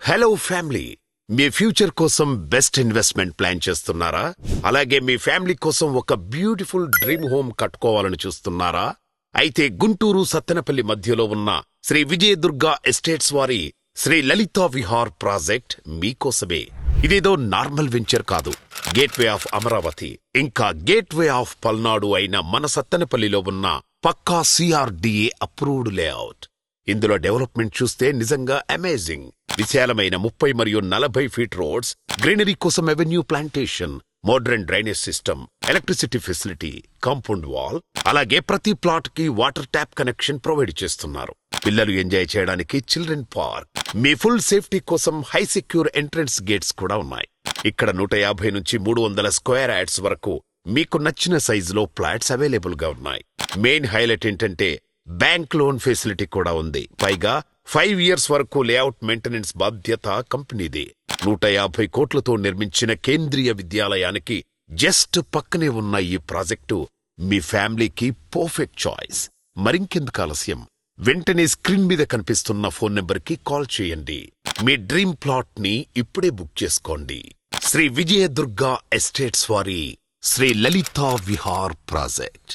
Hello family, మీ future కోసం best investment plan చేస్తున్నారా? అలాగే మీ ఫ్యామిలీ కోసం ఒక బ్యూటిఫుల్ డ్రీమ్ హోమ్ కట్టుకోవాలని చూస్తున్నారా? అయితే గుంటూరు సత్తెనపల్లి మధ్యలో ఉన్న శ్రీ విజయదుర్గ ఎస్టేట్స్ వారి శ్రీ లలితా విహార్ ప్రాజెక్ట్ మీకోసమే. ఇదేదో నార్మల్ వెంచర్ కాదు. గేట్వే ఆఫ్ అమరావతి ఇంకా గేట్వే ఆఫ్ పల్నాడు అయిన మన సత్తెనపల్లిలో ఉన్న పక్కా CRDA అప్రూవ్డ్ లేఅవుట్. ఇందులో డెవలప్మెంట్ చూస్తే నిజంగా అమేజింగ్. విశాలమైన 30 మరియు 40 ఫీట్ రోడ్స్, గ్రీనరీ కోసం avenue plantation, modern drainage system, electricity facility, compound wall, అలాగే ప్రతి ప్లాట్ కి వాటర్ ట్యాప్ కనెక్షన్ ప్రొవైడ్ చేస్తున్నారు. పిల్లలు ఎంజాయ్ చేయడానికి చిల్డ్రన్ పార్క్. మీ ఫుల్ సేఫ్టీ కోసం హై సెక్యూర్ ఎంట్రన్స్ గేట్స్ కూడా ఉన్నాయి. ఇక్కడ 150 నుంచి 300 స్క్వేర్ యార్డ్స్ వరకు మీకు నచ్చిన సైజులో ఫ్లాట్స్ అవైలబుల్ గా ఉన్నాయి. మెయిన్ హైలైట్ ఏంటంటే బ్యాంక్ లోన్ ఫెసిలిటీ కూడా ఉంది. పైగా 5 ఇయర్స్ వరకు లేఅవుట్ మెయింటెనెన్స్ బాధ్యత కంపెనీది. 150 కోట్లతో నిర్మించిన కేంద్రీయ విద్యాలయానికి జస్ట్ పక్కనే ఉన్న ఈ ప్రాజెక్టు మీ ఫ్యామిలీకి పర్ఫెక్ట్ చాయిస్. మరింకెందుకు ఆలస్యం? వెంటనే స్క్రీన్ మీద కనిపిస్తున్న ఫోన్ నెంబర్కి కాల్ చేయండి. మీ డ్రీమ్ ప్లాట్ ని ఇప్పుడే బుక్ చేసుకోండి. శ్రీ విజయదుర్గ ఎస్టేట్స్ వారి శ్రీ లలితా విహార్ ప్రాజెక్ట్.